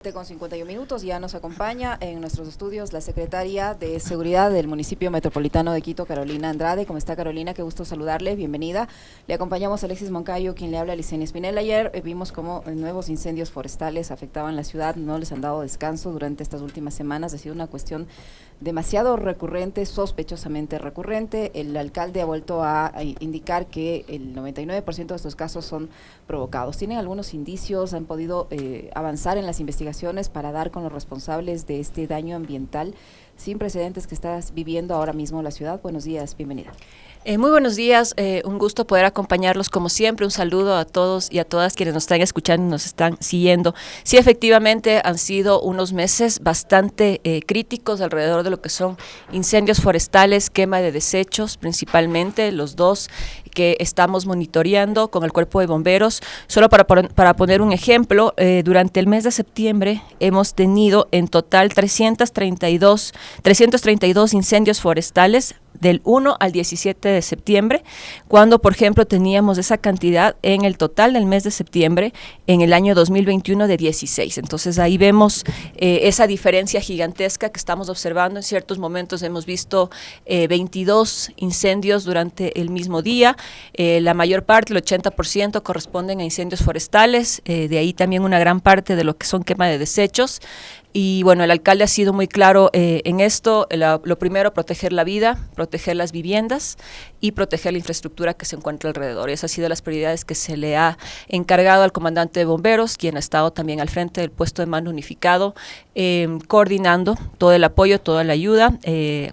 Con 51 minutos ya nos acompaña en nuestros estudios la secretaria de Seguridad del Municipio Metropolitano de Quito, Carolina Andrade. ¿Cómo está, Carolina? Qué gusto saludarle, bienvenida. Le acompañamos a Alexis Moncayo, quien le habla a Licenia Espinel. Ayer vimos cómo nuevos incendios forestales afectaban la ciudad, no les han dado descanso durante estas últimas semanas. Ha sido una cuestión demasiado recurrente, sospechosamente recurrente. El alcalde ha vuelto a indicar que el 99% de estos casos son provocados. ¿Tienen algunos indicios? ¿Han podido avanzar en las investigaciones para dar con los responsables de este daño ambiental sin precedentes que estás viviendo ahora mismo la ciudad? Buenos días, bienvenida. Muy buenos días, un gusto poder acompañarlos como siempre, un saludo a todos y a todas quienes nos están escuchando y nos están siguiendo. Sí, efectivamente han sido unos meses bastante críticos alrededor de lo que son incendios forestales, quema de desechos, principalmente los dos que estamos monitoreando con el Cuerpo de Bomberos. Solo para poner un ejemplo, durante el mes de septiembre hemos tenido en total 332 incendios forestales del 1 al 17 de septiembre, cuando, por ejemplo, teníamos esa cantidad en el total del mes de septiembre en el año 2021 de 16. Entonces, ahí vemos esa diferencia gigantesca que estamos observando. En ciertos momentos hemos visto 22 incendios durante el mismo día. La mayor parte, el 80%, corresponden a incendios forestales, de ahí también una gran parte de lo que son quema de desechos. Y bueno, el alcalde ha sido muy claro en esto. Lo primero, proteger la vida, proteger las viviendas y proteger la infraestructura que se encuentra alrededor. Esas han sido las prioridades que se le ha encargado al comandante de bomberos, quien ha estado también al frente del puesto de mando unificado, coordinando todo el apoyo, toda la ayuda.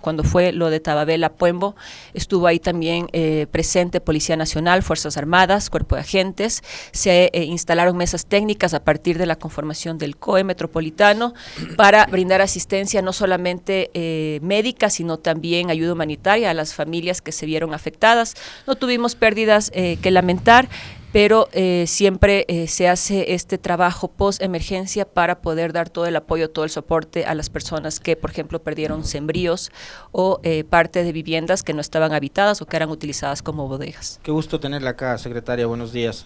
Cuando fue lo de Tababela, Puembo, estuvo ahí también presente Policía Nacional, Fuerzas Armadas, Cuerpo de Agentes. Se instalaron mesas técnicas a partir de la conformación del COE metropolitano, para brindar asistencia no solamente médica, sino también ayuda humanitaria a las familias que se vieron afectadas. No tuvimos pérdidas que lamentar, pero siempre se hace este trabajo post-emergencia para poder dar todo el apoyo, todo el soporte a las personas que, por ejemplo, perdieron sembríos o parte de viviendas que no estaban habitadas o que eran utilizadas como bodegas. Qué gusto tenerla acá, secretaria, buenos días.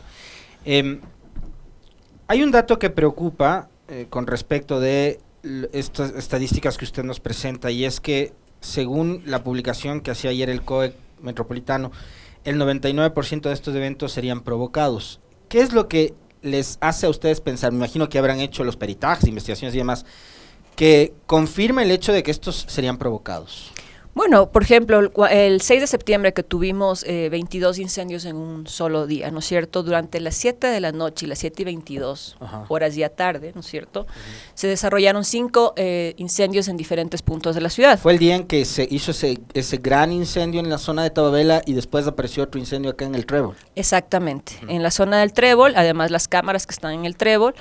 Hay un dato que preocupa con respecto de estas estadísticas que usted nos presenta, y es que según la publicación que hacía ayer el COE metropolitano, el 99% de estos eventos serían provocados. ¿Qué es lo que les hace a ustedes pensar? Me imagino que habrán hecho los peritajes, investigaciones y demás, que confirme el hecho de que estos serían provocados. Bueno, por ejemplo, el 6 de septiembre que tuvimos 22 incendios en un solo día, ¿no es cierto? Durante las 7 de la noche y las 7:22, horas ya tarde, ¿no es cierto? Se desarrollaron 5 incendios en diferentes puntos de la ciudad. Fue el día en que se hizo ese gran incendio en la zona de Tababela y después apareció otro incendio acá en el Trébol. Exactamente, en la zona del Trébol, además las cámaras que están en el Trébol,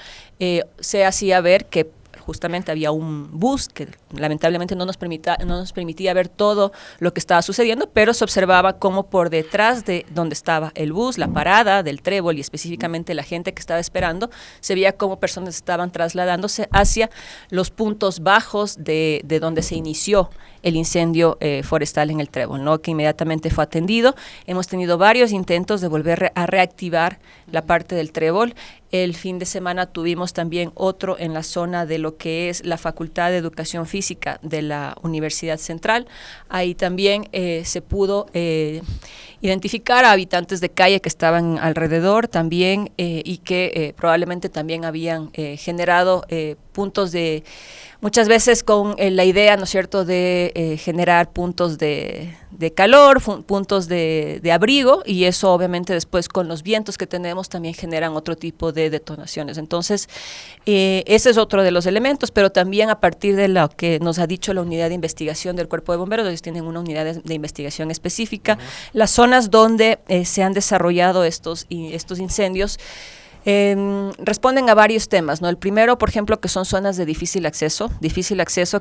se hacía ver que justamente había un bus que lamentablemente no nos permitía ver todo lo que estaba sucediendo, pero se observaba cómo por detrás de donde estaba el bus, la parada del Trébol y específicamente la gente que estaba esperando, se veía cómo personas estaban trasladándose hacia los puntos bajos de donde se inició el incendio forestal en el Trébol, ¿no? Que inmediatamente fue atendido. Hemos tenido varios intentos de volver a reactivar la parte del Trébol. El fin de semana tuvimos también otro en la zona de lo que es la Facultad de Educación Física de la Universidad Central. Ahí también se pudo identificar a habitantes de calle que estaban alrededor también y que probablemente también habían generado puntos de, muchas veces con la idea, ¿no es cierto?, de generar puntos de calor, puntos de abrigo, y eso obviamente después con los vientos que tenemos también generan otro tipo de detonaciones. Entonces, ese es otro de los elementos, pero también a partir de lo que nos ha dicho la unidad de investigación del Cuerpo de Bomberos, ellos tienen una unidad de investigación específica, las zonas donde se han desarrollado estos incendios, responden a varios temas, ¿no? El primero, por ejemplo, que son zonas de difícil acceso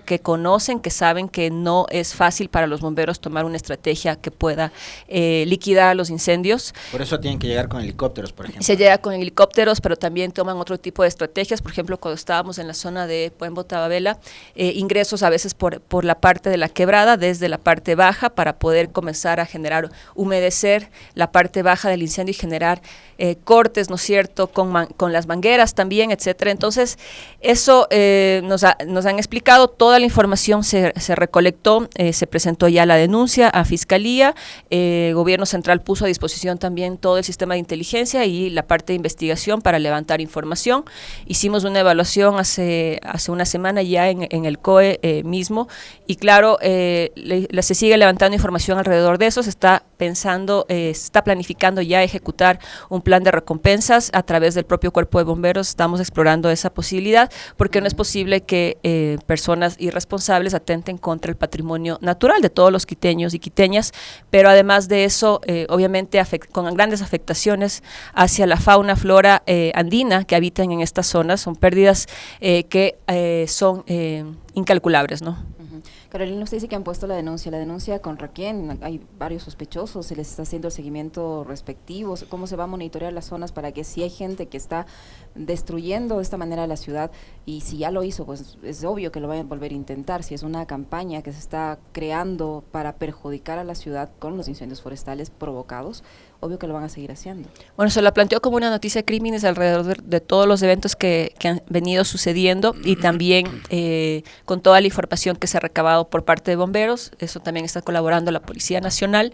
que conocen, que saben que no es fácil para los bomberos tomar una estrategia que pueda liquidar los incendios. Por eso tienen que llegar con helicópteros, por ejemplo. Se llega con helicópteros, pero también toman otro tipo de estrategias. Por ejemplo, cuando estábamos en la zona de Puembo, Tababela, ingresos a veces por la parte de la quebrada, desde la parte baja, para poder comenzar a generar, humedecer la parte baja del incendio y generar cortes, ¿no es cierto?, con las mangueras también, etcétera. Entonces, eso nos han explicado, toda la información se recolectó, se presentó ya la denuncia a Fiscalía, Gobierno Central puso a disposición también todo el sistema de inteligencia y la parte de investigación para levantar información. Hicimos una evaluación hace una semana ya en el COE mismo, y claro, se sigue levantando información alrededor de eso, se está pensando, se está planificando ya ejecutar un plan de recompensas a través del propio Cuerpo de Bomberos. Estamos explorando esa posibilidad porque no es posible que personas irresponsables atenten contra el patrimonio natural de todos los quiteños y quiteñas, pero además de eso, obviamente con grandes afectaciones hacia la fauna, flora andina que habitan en estas zonas. Son pérdidas que son incalculables, ¿no? Carolina, usted dice que han puesto la denuncia contra quién, hay varios sospechosos, se les está haciendo el seguimiento respectivo, ¿cómo se va a monitorear las zonas para que si hay gente que está destruyendo de esta manera la ciudad, y si ya lo hizo, pues es obvio que lo vayan a volver a intentar, si es una campaña que se está creando para perjudicar a la ciudad con los incendios forestales provocados, obvio que lo van a seguir haciendo? Bueno, se lo planteó como una noticia de crímenes alrededor de todos los eventos que han venido sucediendo, y también con toda la información que se ha recabado por parte de bomberos. Eso también está colaborando la Policía Nacional,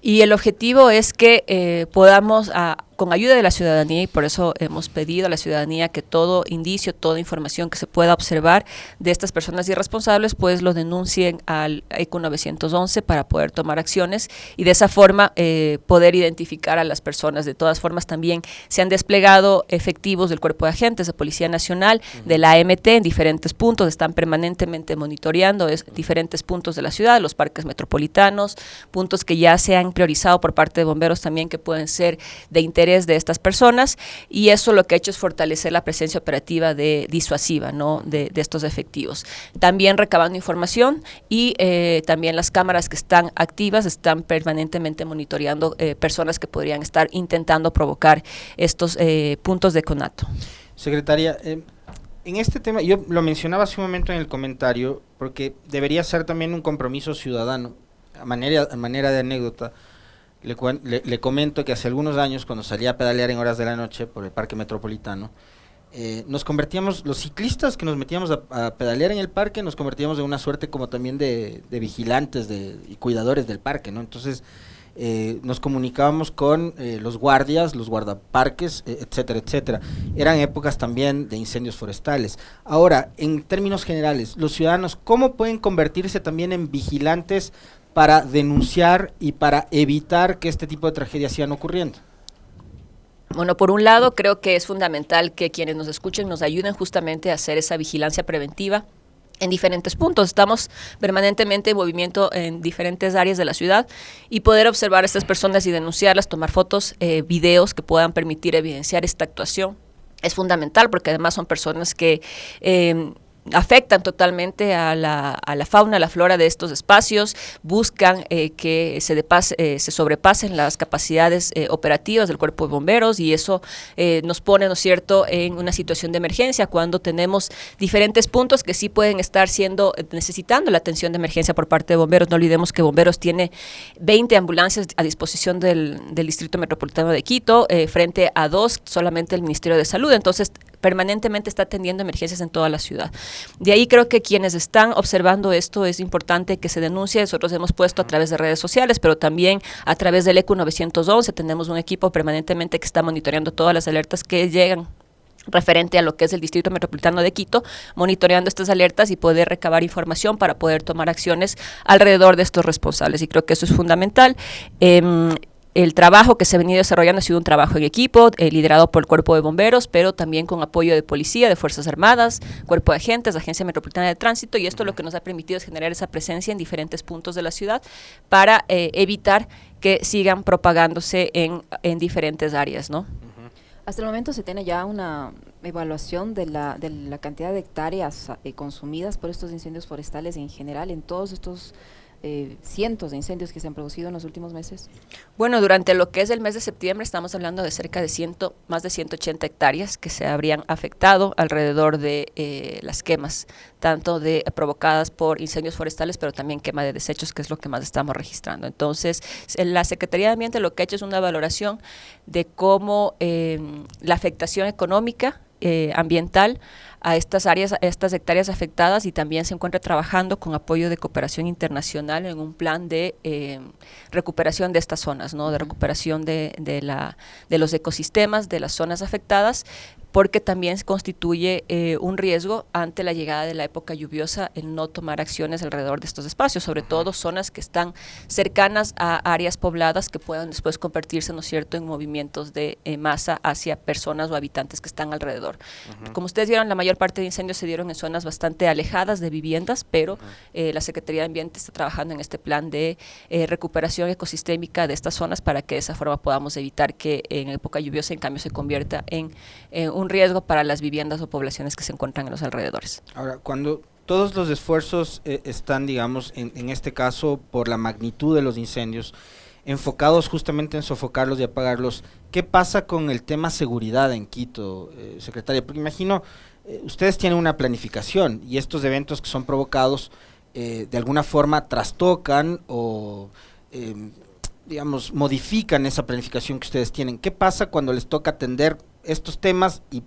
y el objetivo es que podamos, con ayuda de la ciudadanía, y por eso hemos pedido a la ciudadanía que todo indicio, toda información que se pueda observar de estas personas irresponsables, pues lo denuncien al ECU 911 para poder tomar acciones y de esa forma poder identificar a las personas. De todas formas, también se han desplegado efectivos del Cuerpo de Agentes de Policía Nacional, de la AMT en diferentes puntos, están permanentemente monitoreando diferentes puntos de la ciudad, los parques metropolitanos, puntos que ya se han priorizado por parte de bomberos también, que pueden ser de interés de estas personas, y eso lo que ha hecho es fortalecer la presencia operativa disuasiva, ¿no?, de estos efectivos. También recabando información, y también las cámaras que están activas están permanentemente monitoreando personas que podrían estar intentando provocar estos puntos de conato. Secretaria, en este tema, yo lo mencionaba hace un momento en el comentario, porque debería ser también un compromiso ciudadano. A manera de anécdota, le comento que hace algunos años, cuando salía a pedalear en horas de la noche por el Parque Metropolitano, nos convertíamos, los ciclistas que nos metíamos a pedalear en el parque, nos convertíamos en una suerte como también de vigilantes y cuidadores del parque, ¿no? Entonces, nos comunicábamos con los guardias, los guardaparques, etcétera, etcétera. Eran épocas también de incendios forestales. Ahora, en términos generales, los ciudadanos, ¿cómo pueden convertirse también en vigilantes para denunciar y para evitar que este tipo de tragedias sigan ocurriendo? Bueno, por un lado, creo que es fundamental que quienes nos escuchen nos ayuden justamente a hacer esa vigilancia preventiva en diferentes puntos. Estamos permanentemente en movimiento en diferentes áreas de la ciudad, y poder observar a estas personas y denunciarlas, tomar fotos, videos que puedan permitir evidenciar esta actuación es fundamental, porque además son personas que afectan totalmente a la fauna, a la flora de estos espacios, buscan que se sobrepasen las capacidades operativas del Cuerpo de Bomberos, y eso nos pone, ¿no es cierto?, en una situación de emergencia, cuando tenemos diferentes puntos que sí pueden estar necesitando la atención de emergencia por parte de bomberos. No olvidemos que Bomberos tiene 20 ambulancias a disposición del Distrito Metropolitano de Quito, frente a 2 solamente el Ministerio de Salud. Entonces, permanentemente está atendiendo emergencias en toda la ciudad. De ahí creo que quienes están observando esto es importante que se denuncie. Nosotros hemos puesto a través de redes sociales, pero también a través del ECU 911, tenemos un equipo permanentemente que está monitoreando todas las alertas que llegan referente a lo que es el Distrito Metropolitano de Quito, monitoreando estas alertas y poder recabar información para poder tomar acciones alrededor de estos responsables, y creo que eso es fundamental. El trabajo que se ha venido desarrollando ha sido un trabajo en equipo, liderado por el Cuerpo de Bomberos, pero también con apoyo de Policía, de Fuerzas Armadas, Cuerpo de Agentes, Agencia Metropolitana de Tránsito, y esto lo que nos ha permitido es generar esa presencia en diferentes puntos de la ciudad para evitar que sigan propagándose en diferentes áreas, ¿no? Hasta el momento se tiene ya una evaluación de la cantidad de hectáreas consumidas por estos incendios forestales en general en todos estos cientos de incendios que se han producido en los últimos meses? Bueno, durante lo que es el mes de septiembre estamos hablando de cerca de más de 180 hectáreas que se habrían afectado alrededor de las quemas, tanto provocadas por incendios forestales, pero también quema de desechos, que es lo que más estamos registrando. Entonces, la Secretaría de Ambiente lo que ha hecho es una valoración de cómo la afectación económica, ambiental, a estas áreas, a estas hectáreas afectadas, y también se encuentra trabajando con apoyo de cooperación internacional en un plan de recuperación de estas zonas, ¿no? De recuperación de los ecosistemas de las zonas afectadas, porque también constituye un riesgo ante la llegada de la época lluviosa el no tomar acciones alrededor de estos espacios, sobre todo zonas que están cercanas a áreas pobladas que puedan después convertirse, ¿no es cierto?, en movimientos de masa hacia personas o habitantes que están alrededor. Como ustedes vieron, la mayor parte de incendios se dieron en zonas bastante alejadas de viviendas, pero la Secretaría de Ambiente está trabajando en este plan de recuperación ecosistémica de estas zonas para que de esa forma podamos evitar que en época lluviosa en cambio se convierta en un riesgo para las viviendas o poblaciones que se encuentran en los alrededores. Ahora, cuando todos los esfuerzos están, digamos, en este caso, por la magnitud de los incendios, enfocados justamente en sofocarlos y apagarlos, ¿qué pasa con el tema seguridad en Quito, secretaria? Porque imagino, ustedes tienen una planificación y estos eventos que son provocados de alguna forma trastocan o digamos, modifican esa planificación que ustedes tienen. ¿Qué pasa cuando les toca atender estos temas y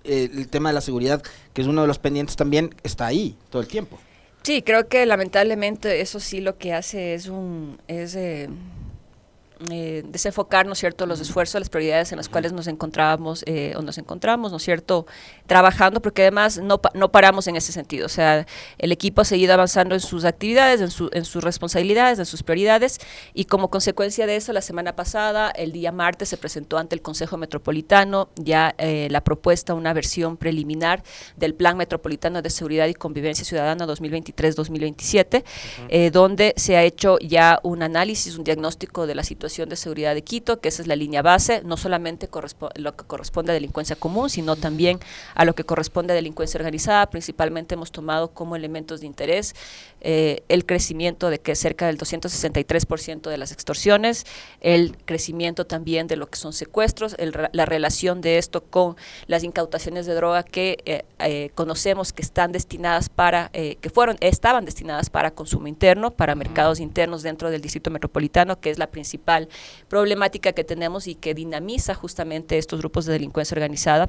el tema de la seguridad, que es uno de los pendientes también, está ahí todo el tiempo? Sí, creo que lamentablemente eso sí lo que hace es desenfocar, ¿no es cierto?, los esfuerzos, las prioridades en las cuales nos encontramos, ¿no es cierto?, trabajando, porque además no paramos en ese sentido. O sea, el equipo ha seguido avanzando en sus actividades, en sus responsabilidades, en sus prioridades, y como consecuencia de eso, la semana pasada, el día martes, se presentó ante el Consejo Metropolitano ya la propuesta, una versión preliminar del Plan Metropolitano de Seguridad y Convivencia Ciudadana 2023-2027, donde se ha hecho ya un análisis, un diagnóstico de la situación de seguridad de Quito, que esa es la línea base, no solamente lo que corresponde a delincuencia común, sino también a lo que corresponde a delincuencia organizada. Principalmente hemos tomado como elementos de interés el crecimiento de que cerca del 263% de las extorsiones, el crecimiento también de lo que son secuestros, la relación de esto con las incautaciones de droga que conocemos que están destinadas estaban destinadas para consumo interno, para mercados internos dentro del Distrito Metropolitano, que es la principal problemática que tenemos y que dinamiza justamente estos grupos de delincuencia organizada.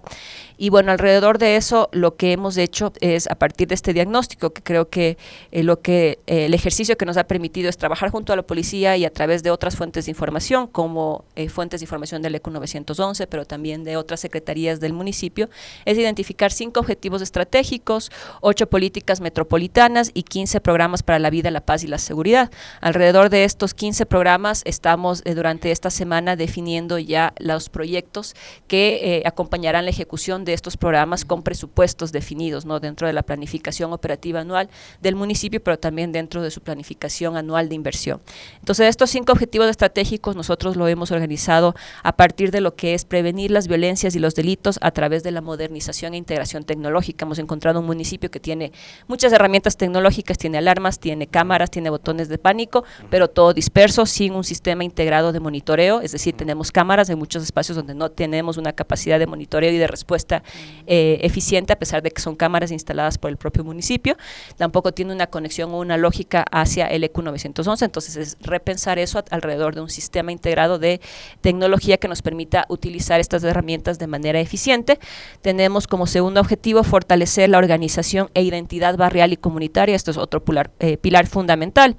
Y bueno, alrededor de eso lo que hemos hecho es, a partir de este diagnóstico, que creo que el ejercicio que nos ha permitido es trabajar junto a la policía y a través de otras fuentes de información, como fuentes de información del ECU 911, pero también de otras secretarías del municipio, es identificar 5 objetivos estratégicos, 8 políticas metropolitanas y 15 programas para la vida, la paz y la seguridad. Alrededor de estos 15 programas estamos durante esta semana definiendo ya los proyectos que acompañarán la ejecución de estos programas con presupuestos definidos, ¿no?, dentro de la planificación operativa anual del municipio, pero también dentro de su planificación anual de inversión. Entonces, estos 5 objetivos estratégicos nosotros lo hemos organizado a partir de lo que es prevenir las violencias y los delitos a través de la modernización e integración tecnológica. Hemos encontrado un municipio que tiene muchas herramientas tecnológicas, tiene alarmas, tiene cámaras, tiene botones de pánico, pero todo disperso, sin un sistema integrado de monitoreo, es decir, tenemos cámaras en muchos espacios donde no tenemos una capacidad de monitoreo y de respuesta eficiente, a pesar de que son cámaras instaladas por el propio municipio. Tampoco tiene una conexión o una lógica hacia el ECU 911, entonces es repensar eso alrededor de un sistema integrado de tecnología que nos permita utilizar estas herramientas de manera eficiente. Tenemos como segundo objetivo fortalecer la organización e identidad barrial y comunitaria. Esto es otro pilar fundamental.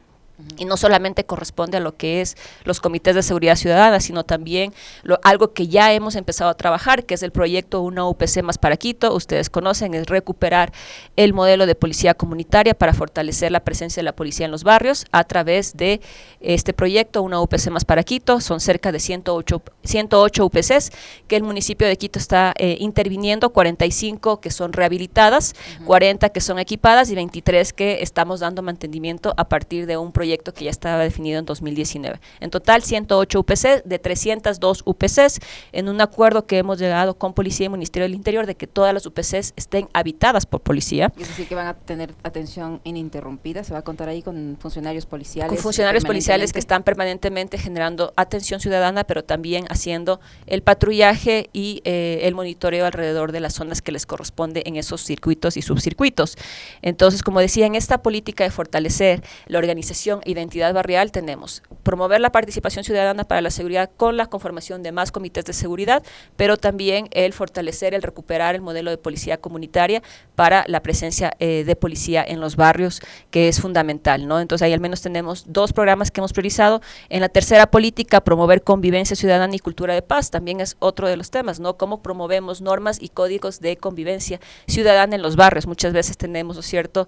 Y no solamente corresponde a lo que es los comités de seguridad ciudadana, sino también algo que ya hemos empezado a trabajar, que es el proyecto Una UPC más para Quito. Ustedes conocen, es recuperar el modelo de policía comunitaria para fortalecer la presencia de la policía en los barrios a través de este proyecto Una UPC más para Quito. Son cerca de 108 UPCs que el municipio de Quito está interviniendo, 45 que son rehabilitadas, 40 que son equipadas y 23 que estamos dando mantenimiento a partir de un proyecto proyecto que ya estaba definido en 2019. En total, 108 UPCs de 302 UPCs, en un acuerdo que hemos llegado con Policía y Ministerio del Interior de que todas las UPCs estén habitadas por policía. Es decir, que van a tener atención ininterrumpida, se va a contar ahí con funcionarios policiales. Con funcionarios policiales que están permanentemente generando atención ciudadana, pero también haciendo el patrullaje y el monitoreo alrededor de las zonas que les corresponde en esos circuitos y subcircuitos. Entonces, como decía, en esta política de fortalecer la organización e identidad barrial tenemos promover la participación ciudadana para la seguridad con la conformación de más comités de seguridad, pero también el fortalecer, el recuperar el modelo de policía comunitaria para la presencia de policía en los barrios, que es fundamental, ¿no? Entonces ahí al menos tenemos 2 programas que hemos priorizado. En la tercera política, promover convivencia ciudadana y cultura de paz, también es otro de los temas, ¿no? Cómo promovemos normas y códigos de convivencia ciudadana en los barrios. Muchas veces tenemos, ¿no es cierto?,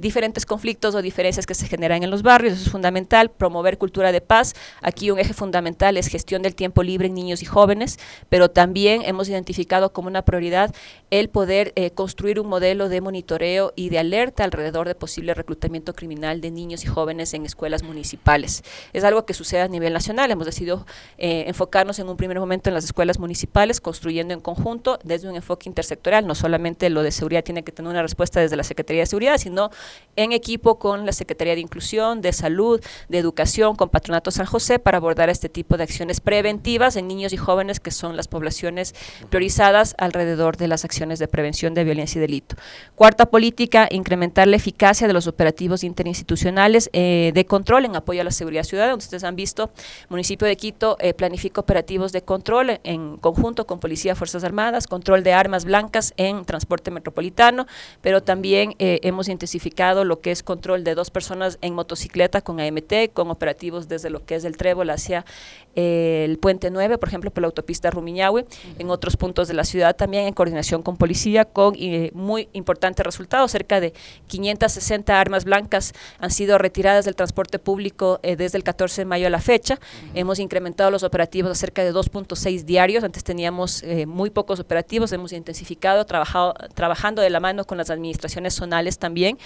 diferentes conflictos o diferencias que se generan en los barrios, eso es fundamental. Promover cultura de paz, aquí un eje fundamental es gestión del tiempo libre en niños y jóvenes, pero también hemos identificado como una prioridad el poder construir un modelo de monitoreo y de alerta alrededor de posible reclutamiento criminal de niños y jóvenes en escuelas municipales. Es algo que sucede a nivel nacional, hemos decidido enfocarnos en un primer momento en las escuelas municipales, construyendo en conjunto desde un enfoque intersectorial, no solamente lo de seguridad tiene que tener una respuesta desde la Secretaría de Seguridad, sino en equipo con la Secretaría de Inclusión, de Salud, de Educación, con Patronato San José, para abordar este tipo de acciones preventivas en niños y jóvenes, que son las poblaciones priorizadas alrededor de las acciones de prevención de violencia y delito. Cuarta política, incrementar la eficacia de los operativos interinstitucionales de control en apoyo a la seguridad ciudadana. Ustedes han visto, municipio de Quito planifica operativos de control en conjunto con Policía, Fuerzas Armadas, control de armas blancas en transporte metropolitano, pero también hemos intensificado lo que es control de 2 personas en motocicleta con AMT, con operativos desde lo que es el Trébol hacia el Puente 9, por ejemplo, por la autopista Rumiñahui, en otros puntos de la ciudad también en coordinación con policía, con muy importantes resultados. Cerca de 560 armas blancas han sido retiradas del transporte público desde el 14 de mayo a la fecha. Hemos incrementado los operativos a cerca de 2.6 diarios, antes teníamos muy pocos operativos, hemos intensificado, trabajando de la mano con las administraciones zonales también.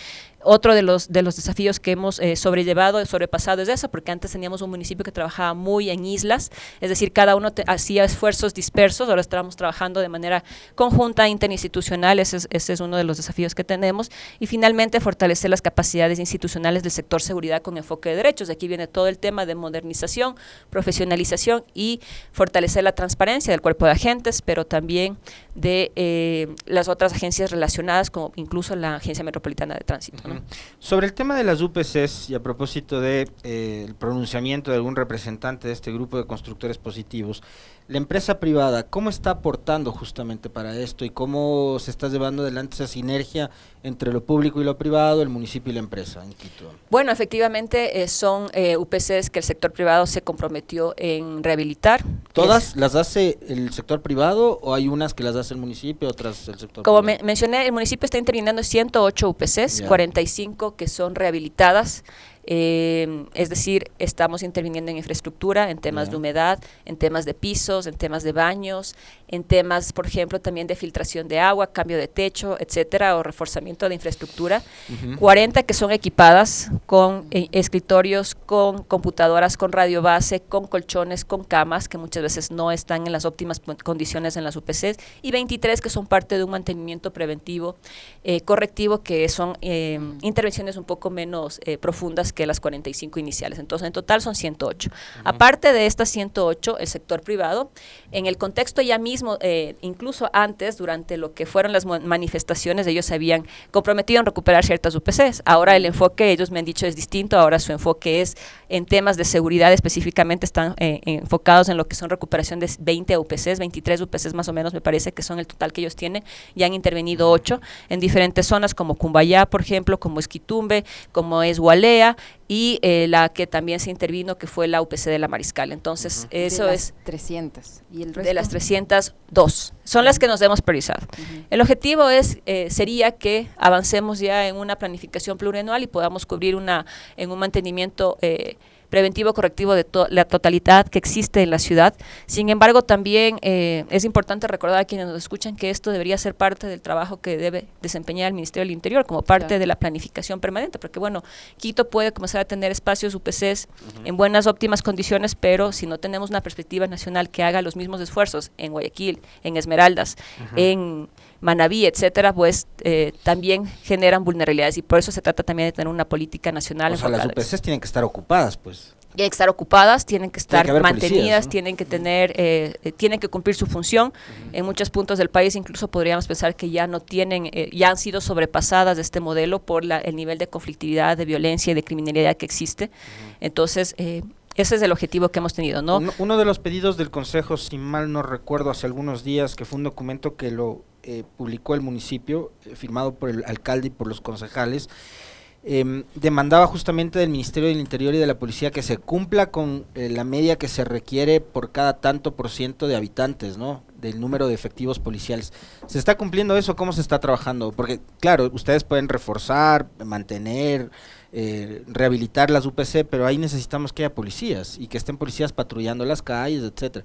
Otro de los desafíos que hemos sobrepasado es eso, porque antes teníamos un municipio que trabajaba muy en islas, es decir, cada uno hacía esfuerzos dispersos, ahora estamos trabajando de manera conjunta, interinstitucional, ese es uno de los desafíos que tenemos, y finalmente fortalecer las capacidades institucionales del sector seguridad con enfoque de derechos. De aquí viene todo el tema de modernización, profesionalización y fortalecer la transparencia del cuerpo de agentes, pero también de las otras agencias relacionadas, como incluso la Agencia Metropolitana de Tránsito, ¿no? Sobre el tema de las UPCs, y a propósito de el pronunciamiento de algún representante de este grupo de constructores positivos, la empresa privada, ¿cómo está aportando justamente para esto y cómo se está llevando adelante esa sinergia entre lo público y lo privado, el municipio y la empresa en Quito? Bueno, efectivamente son UPCs que el sector privado se comprometió en rehabilitar. ¿Todas las hace el sector privado o hay unas que las hace el municipio, otras el sector Como privado? mencioné, el municipio está interviniendo 108 UPCs, 45 que son rehabilitadas. Es decir, estamos interviniendo en infraestructura, en temas de humedad, en temas de pisos, en temas de baños, en temas, por ejemplo, también de filtración de agua, cambio de techo, etcétera, o reforzamiento de infraestructura. 40 que son equipadas con escritorios, con computadoras, con radio base, con colchones, con camas, que muchas veces no están en las óptimas condiciones en las UPCs, y 23 que son parte de un mantenimiento preventivo, correctivo, que son intervenciones un poco menos profundas que las 45 iniciales. Entonces, en total son 108. Aparte de estas 108, el sector privado, en el contexto ya mismo, incluso antes, durante lo que fueron las manifestaciones, ellos se habían comprometido en recuperar ciertas UPCs. Ahora el enfoque, ellos me han dicho, es distinto. Ahora su enfoque es en temas de seguridad, específicamente están enfocados en lo que son recuperación de 20 UPCs, 23 UPCs más o menos, me parece que son el total que ellos tienen. Ya han intervenido 8 en diferentes zonas, como Cumbayá, por ejemplo, como Esquitumbe, como es Gualea, y la que también se intervino, que fue la UPC de la Mariscal. Entonces, eso de es… 300. ¿Y el resto? De las 302. Son las que nos hemos priorizado. El objetivo sería que avancemos ya en una planificación plurianual y podamos cubrir en un mantenimiento preventivo correctivo de la totalidad que existe en la ciudad. Sin embargo, también es importante recordar a quienes nos escuchan que esto debería ser parte del trabajo que debe desempeñar el Ministerio del Interior como parte de la planificación permanente, porque bueno, Quito puede comenzar a tener espacios UPCs en buenas, óptimas condiciones, pero si no tenemos una perspectiva nacional que haga los mismos esfuerzos en Guayaquil, en Esmeraldas, en Manabí, etcétera, pues también generan vulnerabilidades, y por eso se trata también de tener una política nacional. O sea, las UPCs tienen que estar ocupadas, pues. Tienen que estar ocupadas, tienen que estar mantenidas, policías, ¿no? tienen que tener, tienen que cumplir su función. En muchos puntos del país incluso podríamos pensar que ya no tienen, ya han sido sobrepasadas de este modelo por el nivel de conflictividad, de violencia y de criminalidad que existe. Entonces, ese es el objetivo que hemos tenido, ¿no? Uno de los pedidos del Consejo, si mal no recuerdo, hace algunos días, que fue un documento que lo publicó el municipio, firmado por el alcalde y por los concejales, demandaba justamente del Ministerio del Interior y de la Policía que se cumpla con la media que se requiere por cada tanto por ciento de habitantes, ¿no?, del número de efectivos policiales. ¿Se está cumpliendo eso? ¿Cómo se está trabajando? Porque, claro, ustedes pueden reforzar, mantener, rehabilitar las UPC, pero ahí necesitamos que haya policías y que estén policías patrullando las calles, etcétera.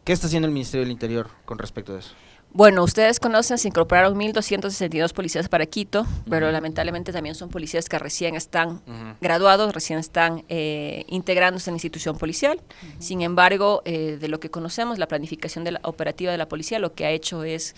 ¿Qué está haciendo el Ministerio del Interior con respecto a eso? Bueno, ustedes conocen, se incorporaron 1.262 policías para Quito, pero lamentablemente también son policías que recién están graduados, recién están integrándose en la institución policial. Sin embargo, de lo que conocemos, la planificación operativa de la policía lo que ha hecho es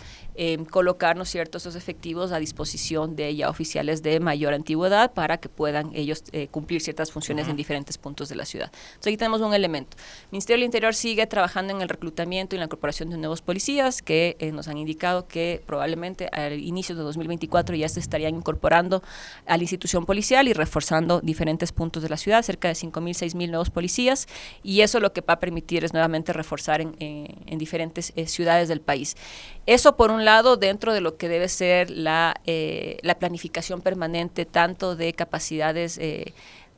colocar, ¿no es cierto?, esos efectivos a disposición de ya oficiales de mayor antigüedad para que puedan ellos cumplir ciertas funciones en diferentes puntos de la ciudad. Entonces aquí tenemos un elemento. El Ministerio del Interior sigue trabajando en el reclutamiento y en la incorporación de nuevos policías que nos han indicado que probablemente al inicio de 2024 ya se estarían incorporando a la institución policial y reforzando diferentes puntos de la ciudad, cerca de 5.000, 6.000 nuevos policías, y eso lo que va a permitir es nuevamente reforzar en diferentes ciudades del país. Eso por un lado dentro de lo que debe ser la planificación permanente tanto de capacidades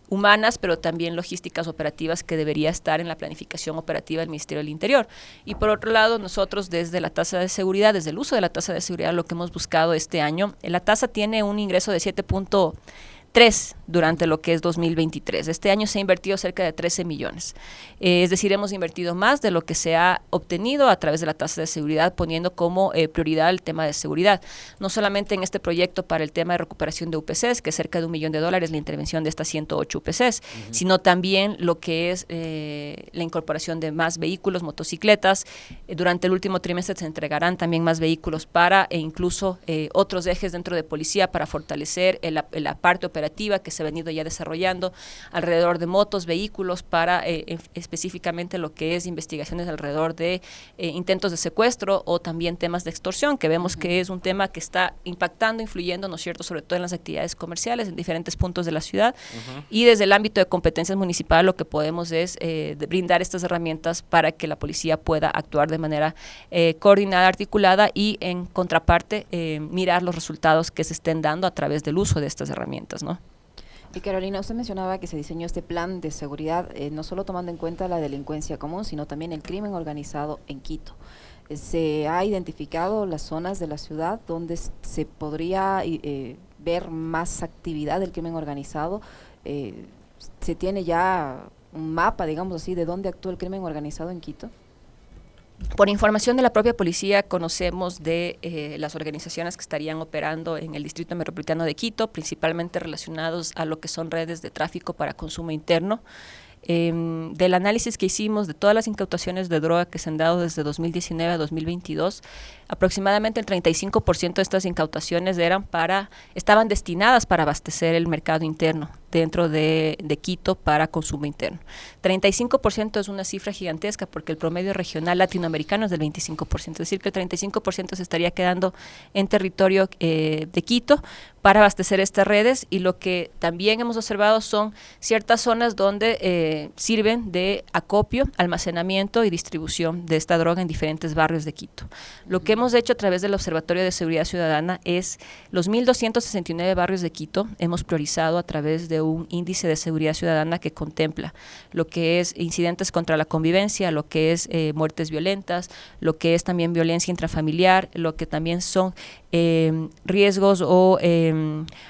humanas, pero también logísticas operativas que debería estar en la planificación operativa del Ministerio del Interior. Y por otro lado, nosotros desde la tasa de seguridad, desde el uso de la tasa de seguridad, lo que hemos buscado este año, la tasa tiene un ingreso de 7.3 durante lo que es 2023. Este año se ha invertido cerca de 13 millones. Es decir, hemos invertido más de lo que se ha obtenido a través de la tasa de seguridad, poniendo como prioridad el tema de seguridad. No solamente en este proyecto para el tema de recuperación de UPCs, que es cerca de $1 millón, la intervención de estas 108 UPCs, sino también lo que es la incorporación de más vehículos, motocicletas. Durante el último trimestre se entregarán también más vehículos para incluso otros ejes dentro de policía para fortalecer la parte operativa que se ha venido ya desarrollando alrededor de motos, vehículos para específicamente lo que es investigaciones alrededor de intentos de secuestro o también temas de extorsión, que vemos que es un tema que está impactando, influyendo, ¿no es cierto?, sobre todo en las actividades comerciales en diferentes puntos de la ciudad. Y desde el ámbito de competencias municipales lo que podemos es brindar estas herramientas para que la policía pueda actuar de manera coordinada, articulada y en contraparte mirar los resultados que se estén dando a través del uso de estas herramientas, ¿no? Y Carolina, usted mencionaba que se diseñó este plan de seguridad no solo tomando en cuenta la delincuencia común, sino también el crimen organizado en Quito. ¿Se ha identificado las zonas de la ciudad donde se podría ver más actividad del crimen organizado? ¿Se tiene ya un mapa, digamos así, de dónde actúa el crimen organizado en Quito? Por información de la propia policía, conocemos de las organizaciones que estarían operando en el Distrito Metropolitano de Quito, principalmente relacionados a lo que son redes de tráfico para consumo interno. Del análisis que hicimos de todas las incautaciones de droga que se han dado desde 2019 a 2022, aproximadamente el 35% de estas incautaciones estaban destinadas para abastecer el mercado interno dentro de Quito para consumo interno. 35% es una cifra gigantesca porque el promedio regional latinoamericano es del 25%, es decir que el 35% se estaría quedando en territorio de Quito para abastecer estas redes, y lo que también hemos observado son ciertas zonas donde sirven de acopio, almacenamiento y distribución de esta droga en diferentes barrios de Quito. Lo que hemos hecho a través del Observatorio de Seguridad Ciudadana es los 1.269 barrios de Quito, hemos priorizado a través de un índice de seguridad ciudadana que contempla lo que es incidentes contra la convivencia, lo que es muertes violentas, lo que es también violencia intrafamiliar, lo que también son riesgos o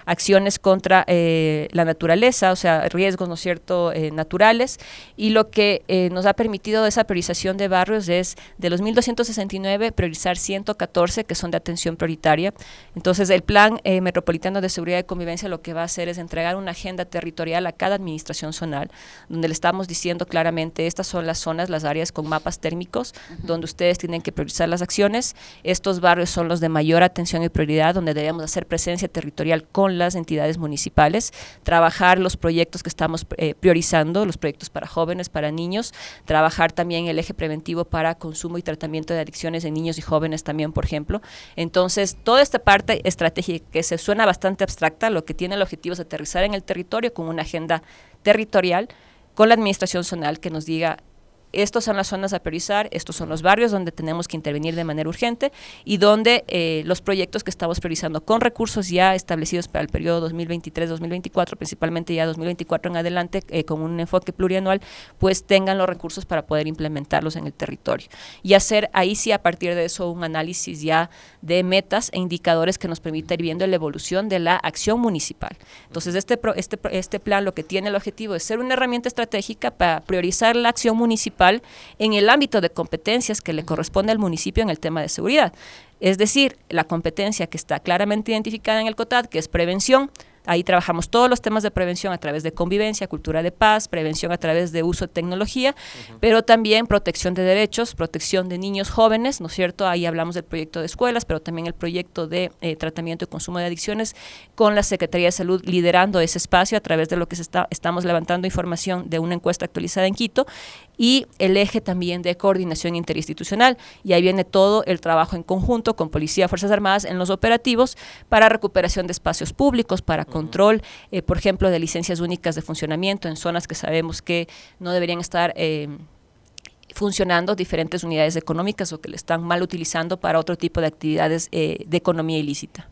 acciones contra la naturaleza, o sea, riesgos, ¿no es cierto?, naturales, y lo que nos ha permitido esa priorización de barrios es de los 1.269 priorizar 114 que son de atención prioritaria. Entonces, el Plan Metropolitano de Seguridad y Convivencia lo que va a hacer es entregar una agenda territorial a cada administración zonal, donde le estamos diciendo claramente, estas son las zonas, las áreas con mapas térmicos, donde ustedes tienen que priorizar las acciones. Estos barrios son los de mayor atención y prioridad, donde debemos hacer presencia territorial con las entidades municipales, trabajar los proyectos que estamos priorizando, los proyectos para jóvenes, para niños, trabajar también el eje preventivo para consumo y tratamiento de adicciones en niños y jóvenes también, por ejemplo. Entonces, toda esta parte estratégica que se suena bastante abstracta, lo que tiene el objetivo es aterrizar en el territorio con una agenda territorial, con la administración zonal que nos diga: estos son las zonas a priorizar, estos son los barrios donde tenemos que intervenir de manera urgente y donde los proyectos que estamos priorizando con recursos ya establecidos para el periodo 2023-2024, principalmente ya 2024 en adelante, con un enfoque plurianual, pues tengan los recursos para poder implementarlos en el territorio. Y hacer ahí sí, a partir de eso, un análisis ya de metas e indicadores que nos permita ir viendo la evolución de la acción municipal. Entonces, este plan lo que tiene el objetivo es ser una herramienta estratégica para priorizar la acción municipal en el ámbito de competencias que le corresponde al municipio en el tema de seguridad. Es decir, la competencia que está claramente identificada en el COTAD, que es prevención. Ahí trabajamos todos los temas de prevención a través de convivencia, cultura de paz, prevención a través de uso de tecnología, pero también protección de derechos, protección de niños jóvenes, ¿no es cierto? Ahí hablamos del proyecto de escuelas, pero también el proyecto de tratamiento y consumo de adicciones, con la Secretaría de Salud liderando ese espacio a través de lo que estamos levantando información de una encuesta actualizada en Quito, y el eje también de coordinación interinstitucional, y ahí viene todo el trabajo en conjunto con Policía, Fuerzas Armadas en los operativos para recuperación de espacios públicos, para control, por ejemplo, de licencias únicas de funcionamiento en zonas que sabemos que no deberían estar funcionando diferentes unidades económicas o que le están mal utilizando para otro tipo de actividades de economía ilícita.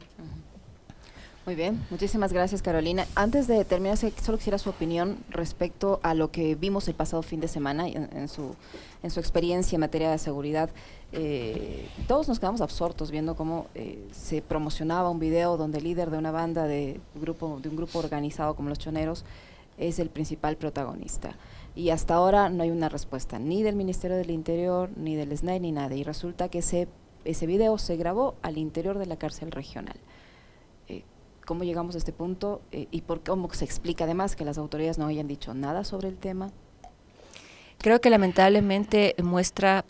Muy bien, muchísimas gracias, Carolina. Antes de terminar, solo quisiera su opinión respecto a lo que vimos el pasado fin de semana en su experiencia en materia de seguridad. Todos nos quedamos absortos viendo cómo se promocionaba un video donde el líder de una banda de un grupo organizado como los Choneros es el principal protagonista. Y hasta ahora no hay una respuesta ni del Ministerio del Interior, ni del SNAI, ni nada. Y resulta que ese video se grabó al interior de la cárcel regional. ¿Cómo llegamos a este punto? ¿Y cómo se explica además que las autoridades no hayan dicho nada sobre el tema? Creo que lamentablemente muestra,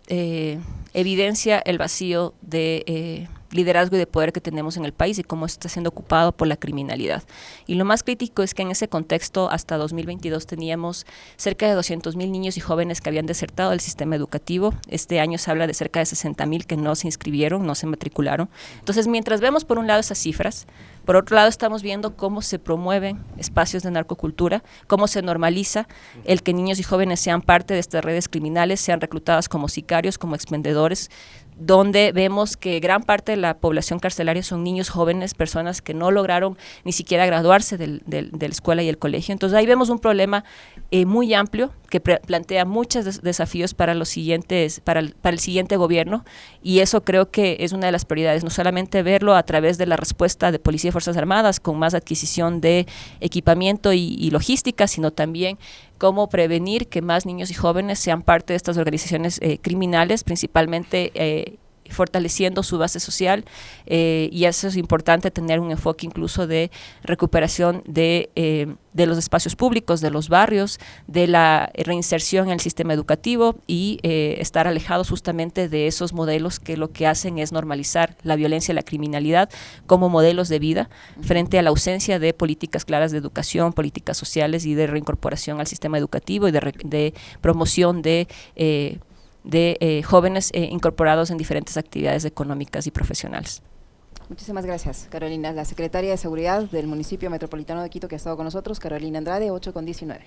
evidencia el vacío de liderazgo y de poder que tenemos en el país y cómo está siendo ocupado por la criminalidad. Y lo más crítico es que en ese contexto, hasta 2022 teníamos cerca de 200,000 niños y jóvenes que habían desertado del sistema educativo. Este año se habla de cerca de 60,000 que no se inscribieron, no se matricularon. Entonces, mientras vemos por un lado esas cifras, por otro lado estamos viendo cómo se promueven espacios de narcocultura, cómo se normaliza el que niños y jóvenes sean parte de estas redes criminales, sean reclutadas como sicarios, como expendedores, donde vemos que gran parte de la población carcelaria son niños jóvenes, personas que no lograron ni siquiera graduarse de la escuela y el colegio. Entonces ahí vemos un problema muy amplio que plantea muchos desafíos para el siguiente gobierno, y eso creo que es una de las prioridades, no solamente verlo a través de la respuesta de Policía y Fuerzas Armadas con más adquisición de equipamiento y logística, sino también cómo prevenir que más niños y jóvenes sean parte de estas organizaciones criminales, principalmente fortaleciendo su base social, y eso es importante, tener un enfoque incluso de recuperación de los espacios públicos, de los barrios, de la reinserción en el sistema educativo, y estar alejados justamente de esos modelos que lo que hacen es normalizar la violencia y la criminalidad como modelos de vida, frente a la ausencia de políticas claras de educación, políticas sociales y de reincorporación al sistema educativo y de promoción de jóvenes incorporados en diferentes actividades económicas y profesionales. Muchísimas gracias, Carolina. La secretaria de Seguridad del Municipio Metropolitano de Quito, que ha estado con nosotros, Carolina Andrade, 8:19.